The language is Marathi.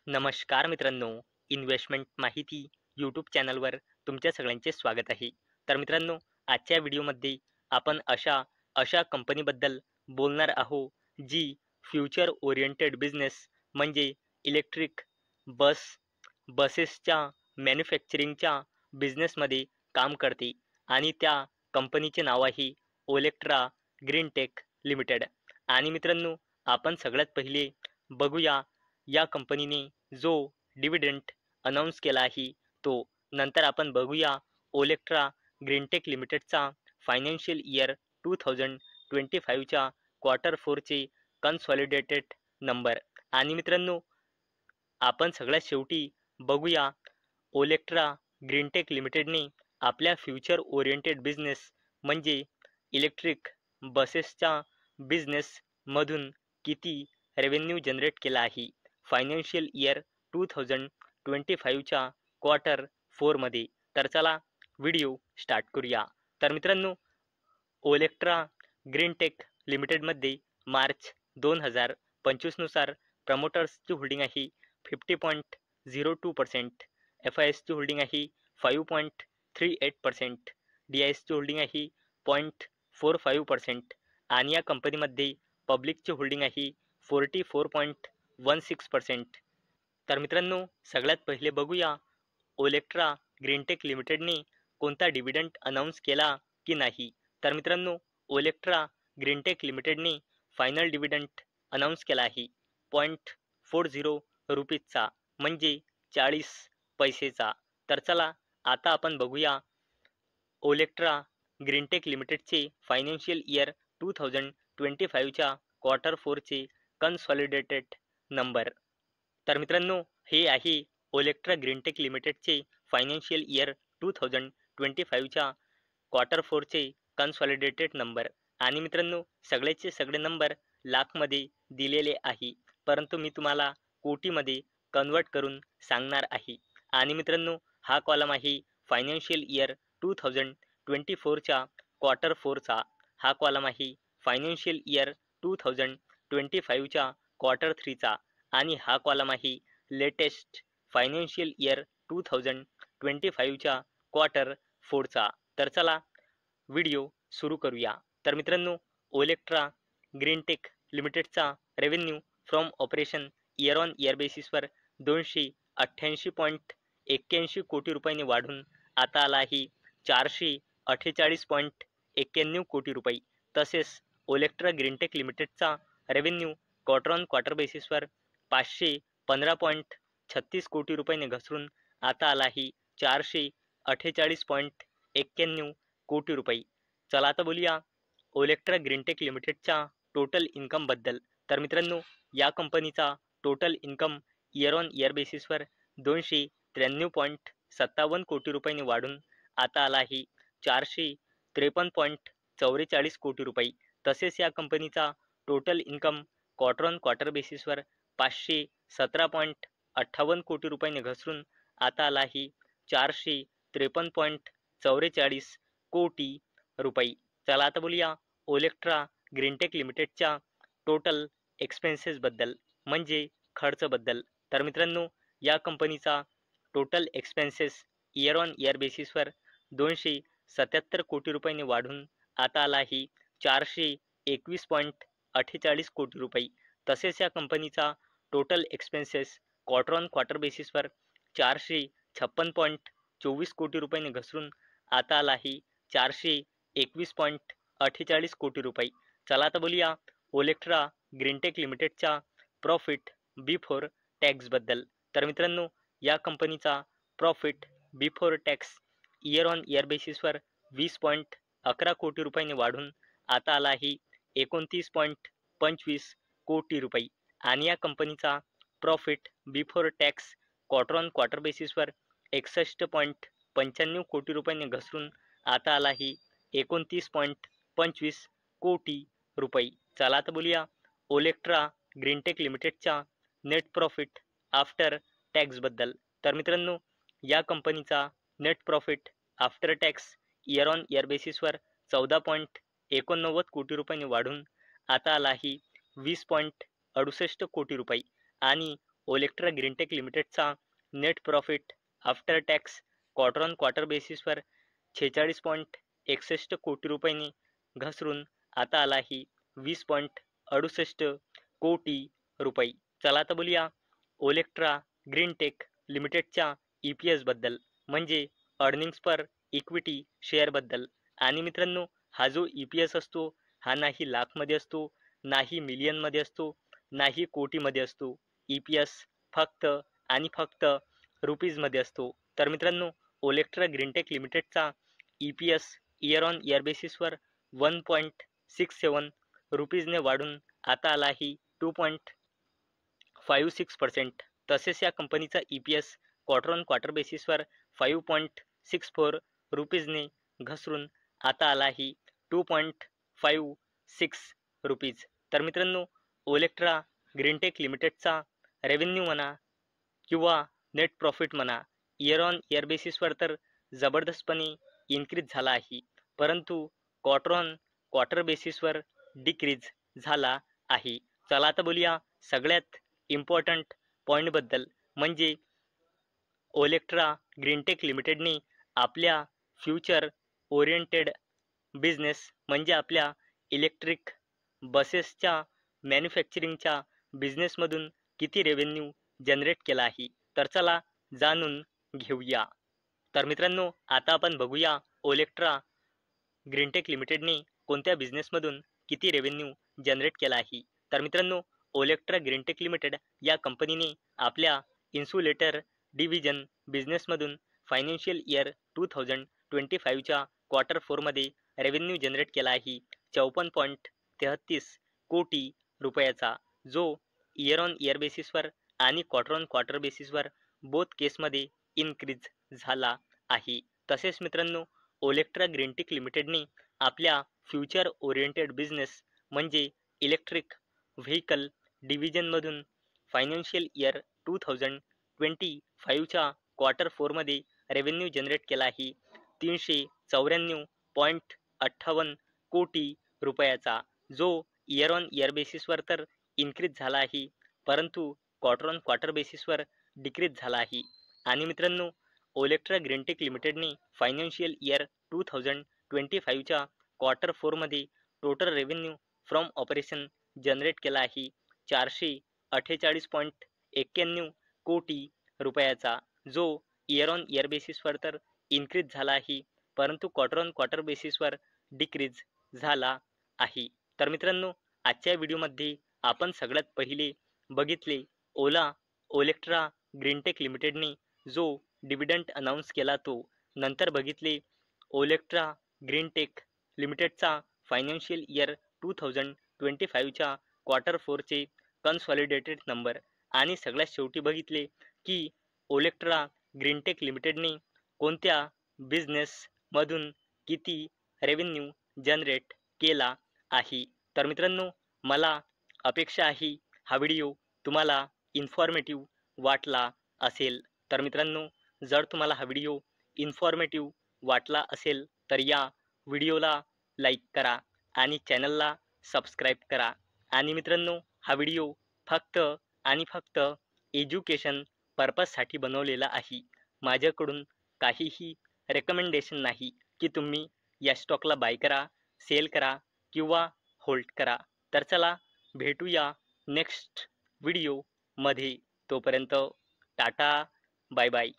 नमस्कार मित्रांनो, इन्व्हेस्टमेंट माहिती यूट्यूब चॅनलवर तुमच्या सगळ्यांचे स्वागत आहे. तर मित्रांनो, आजच्या व्हिडिओमध्ये आपण अशा अशा कंपनीबद्दल बोलणार आहोत, जी फ्युचर ओरिएंटेड बिझनेस म्हणजे इलेक्ट्रिक बस बसेसच्या मॅन्युफॅक्चरिंगच्या बिझनेसमध्ये काम करते आणि त्या कंपनीचे नाव आहे ओलेक्ट्रा ग्रीनटेक लिमिटेड. आणि मित्रांनो, आपण सगळ्यात पहिले बघूया या कंपनीने जो डिव्हिडंड अनाऊन्स केला आहे तो. नंतर आपण बघूया ओलेक्ट्रा ग्रीनटेक लिमिटेडचा फायनान्शियल इयर 2025च्या क्वार्टर फोरचे कन्सॉलिडेटेड नंबर. आणि मित्रांनो, आपण सगळ्यात शेवटी बघूया ओलेक्ट्रा ग्रीनटेक लिमिटेडने आपल्या फ्युचर ओरिएंटेड बिझनेस म्हणजे इलेक्ट्रिक बसेसच्या बिझनेसमधून किती रेव्हेन्यू जनरेट केला आहे फायनान्शियल इयर 2025च्या क्वार्टर फोरमध्ये. तर चला व्हिडिओ स्टार्ट करूया. तर मित्रांनो, ओलेक्ट्रा ग्रीनटेक लिमिटेडमध्ये मार्च 2025 नुसार प्रमोटर्सची होल्डिंग आहे 50.02%, एफ आय एसची होल्डिंग आहे 5.38%, डी आय एसची होल्डिंग आहे 0.45% आणि या कंपनीमध्ये पब्लिकची होल्डिंग आहे 44.16%. तर मित्रांनो, सगळ्यात पहिले बघूया ओलेक्ट्रा ग्रीनटेक लिमिटेडने कोणता डिव्हिडंड अनाऊन्स केला की नाही. तर मित्रांनो, ओलेक्ट्रा ग्रीनटेक लिमिटेडने फायनल डिव्हिडंड अनाऊन्स केला आहे 0.40 रुपीजचा, म्हणजे 40 पैसेचा. तर चला आता आपण बघूया ओलेक्ट्रा ग्रीनटेक लिमिटेडचे फायनान्शियल इयर 2025च्या क्वार्टर फोरचे कन्सॉलिडेटेड नंबर. तर मित्रांनो, हे आहे ओलेक्ट्रा ग्रीनटेक लिमिटेडचे फायनान्शियल इयर 2025च्या क्वार्टर फोरचे कन्सॉलिडेटेड नंबर. आणि मित्रांनो, सगळेचे सगळे नंबर लाखमध्ये दिलेले आहे, परंतु मी तुम्हाला कोटीमध्ये कन्वर्ट करून सांगणार आहे. आणि मित्रांनो, हा कॉलम आहे फायनान्शियल इयर 2024च्या क्वार्टर फोरचा, हा कॉलम आहे फायनान्शियल इयर 2025च्या क्वार्टर थ्रीचा आणि हा कॉलम आहे लेटेस्ट फायनान्शियल इयर 2025च्या क्वार्टर फोरचा. तर चला व्हिडिओ सुरू करूया. तर मित्रांनो, ओलेक्ट्रा ग्रीनटेक लिमिटेडचा revenue from operation year on year बेसिसवर 288.81 कोटी रुपयांनी वाढून आता आला आहे 448.91 कोटी रुपये. तसेच ओलेक्ट्रा ग्रीनटेक लिमिटेडचा रेव्हेन्यू क्वार्टर ऑन क्वार्टर बेसिसवर 515.36 कोटी रुपयांनी घसरून आता आला आहे 448.91 कोटी रुपये. चला आता बोलूया ओलेक्ट्रा ग्रीनटेक लिमिटेडच्या टोटल इन्कम बद्दल. तर मित्रांनो, या कंपनीचा total income year on year बेसिसवर 293.57 कोटी रुपयांनी वाढून आता आला आहे 453.44 कोटी रुपये. तसेच या कंपनीचा total income quarter on quarter बेसिसवर 517.58 कोटी रुपयांनी घसरून आता आला आहे 453.44 कोटी रुपये. चला आता बोलूया ओलेक्ट्रा ग्रीनटेक लिमिटेडच्या टोटल एक्सपेन्सेस बद्दल म्हणजे खर्च बद्दल. तर मित्रांनो, या कंपनीचा total expenses year on year बेसिसवर 277 कोटी रुपयांनी वाढून आता आला आहे 421.48 कोटी रुपये. तसेच या कंपनीचा total expenses quarter on quarter बेसिसवर 456.24 कोटी रुपयांनी घसरून आता आला आहे 421.48 कोटी रुपये. चला आता बोलूया ओलेक्ट्रा ग्रीनटेक लिमिटेडच्या प्रॉफिट बिफोर टॅक्स बद्दल. तर मित्रांनो, या कंपनीचा profit before tax year on year बेसिसवर 20.11 कोटी रुपयांनी वाढून आता आला आहे 29.25 कोटी रुपये. आणि या कंपनीचा profit before tax quarter on quarter बेसिसवर 61.95 कोटी रुपयांनी घसरून आता आला आहे 29.25 कोटी रुपये. चला आता बोलूया ओलेक्ट्रा ग्रीनटेक लिमिटेडच्या नेट प्रॉफिट आफ्टर टॅक्स बद्दल. तर मित्रांनो, या कंपनीचा net profit after tax year on year बेसिसवर 14.89 कोटी रुपयांनी वाढून आता आला आहे 20.68 कोटी रुपये. आणि ओलेक्ट्रा ग्रीनटेक लिमिटेडचा net profit after tax quarter on quarter बेसिसवर 46.61 कोटी रुपयांनी घसरून आता आलाही 20.68 कोटी रुपये. चला आता बोलूया ओलेक्ट्रा ग्रीनटेक लिमिटेडच्या EPS बद्दल, म्हणजे अर्निंग्स पर इक्विटी शेअर बद्दल. आणि मित्रांनो, हा जो EPS असतो हा नाही लाखमध्ये असतो, नाही मिलियनमध्ये असतो, नाही कोटीमध्ये असतो. EPS फक्त आणि फक्त रुपीजमध्ये असतो. तर मित्रांनो, ओलेक्ट्रा ग्रीनटेक लिमिटेडचा EPS इयर ऑन इयर बेसिसवर 1.67 रुपीजने वाढून आता आलाही 2.56%. तसेच या कंपनीचा EPS क्वार्टर ऑन क्वार्टर बेसिसवर 5.64 रुपीजने घसरून आता आलाही 2.56 रुपीज. तर मित्रांनो, ओलेक्ट्रा ग्रीनटेक लिमिटेडचा रेव्हेन्यू म्हणा किंवा नेट प्रॉफिट म्हणा, इयर ऑन इयर बेसिसवर तर जबरदस्तपणे इन्क्रीज झाला आहे, परंतु क्वार्टर ऑन क्वार्टर बेसिसवर डिक्रीज झाला आहे. चला आता बोलूया सगळ्यात इम्पॉर्टंट पॉईंटबद्दल, म्हणजे ओलेक्ट्रा ग्रीनटेक लिमिटेडने आपल्या फ्युचर ओरिएंटेड बिझनेस म्हणजे आपल्या इलेक्ट्रिक बसेसच्या मॅन्युफॅक्चरिंगच्या बिझनेसमधून किती रेव्हेन्यू जनरेट केला आहे. तर चला जाणून घेऊया. तर मित्रांनो, आता आपण बघूया ओलेक्ट्रा ग्रीनटेक लिमिटेडने कोणत्या बिझनेसमधून किती रेव्हेन्यू जनरेट केला आहे. तर मित्रांनो, ओलेक्ट्रा ग्रीनटेक लिमिटेड या कंपनीने आपल्या इन्सुलेटर डिव्हिजन बिझनेसमधून फायनान्शियल इयर 2025च्या क्वार्टर 4मध्ये रेव्हेन्यू जनरेट केला आहे 54.33 कोटी रुपयाचा, जो इयर ऑन इयर बेसिसवर आणि क्वार्टर ऑन क्वार्टर बेसिसवर बोथ केसमध्ये इन्क्रीज झाला आहे. तसेच मित्रांनो, ओलेक्ट्रा ग्रीनटेक लिमिटेडने आपल्या फ्युचर ओरिएंटेड बिझनेस म्हणजे इलेक्ट्रिक व्हेकल डिव्हिजनमधून फायनान्शियल इयर 2025च्या क्वार्टर 4मध्ये रेव्हेन्यू जनरेट केला आहे 394.58 कोटी रुपयाचा, जो इयर ऑन इयर बेसिसवर तर इन्क्रीज झाला आहे, परंतु क्वार्टर ऑन क्वार्टर बेसिसवर डिक्रीज झाला आहे. आणि मित्रांनो, ओलेक्ट्रा ग्रीनटेक लिमिटेडने फायनान्शियल इयर 2025च्या क्वार्टर 4मध्ये total revenue from operation generate केला आहे 448.91 कोटी रुपयाचा, जो इयर ऑन इयर बेसिसवर तर इन्क्रीज झाला आहे, परंतु क्वार्टर ऑन क्वार्टर बेसिसवर डिक्रीज झाला आहे. तर मित्रांनो, आजच्या व्हिडिओमध्ये आपण सगळ्यात पहिले बघितले ओलेक्ट्रा ग्रीनटेक लिमिटेडने जो डिव्हिडंड अनाऊन्स केला तो, नंतर बघितले ओलेक्ट्रा ग्रीनटेक लिमिटेडचा फायनान्शियल इयर 2025च्या क्वार्टर 4चे कन्सॉलिडेटेड नंबर, आणि सगळ्यात शेवटी बघितले की ओलेक्ट्रा ग्रीनटेक लिमिटेडने कोणत्या बिझनेसमधून किती रेव्हेन्यू जनरेट केला आहे. तर मित्रांनो, मला अपेक्षा आहे हा व्हिडिओ तुम्हाला इन्फॉर्मेटिव्ह वाटला असेल. तर मित्रांनो, जर तुम्हाला हा व्हिडिओ इन्फॉर्मेटिव्ह वाटला असेल तर या व्हिडिओला लाईक करा आणि चॅनलला सबस्क्राईब करा. आणि मित्रांनो, हा व्हिडिओ फक्त आणि फक्त एज्युकेशन पर्पजसाठी बनवलेला आहे. माझ्याकडून काहीही रेकमेंडेशन नाही की तुम्ही या स्टॉकला बाय करा, सेल करा किंवा होल्ड करा. तर चला भेटूया नेक्स्ट व्हिडिओमध्ये. तोपर्यंत टाटा, बाय बाय.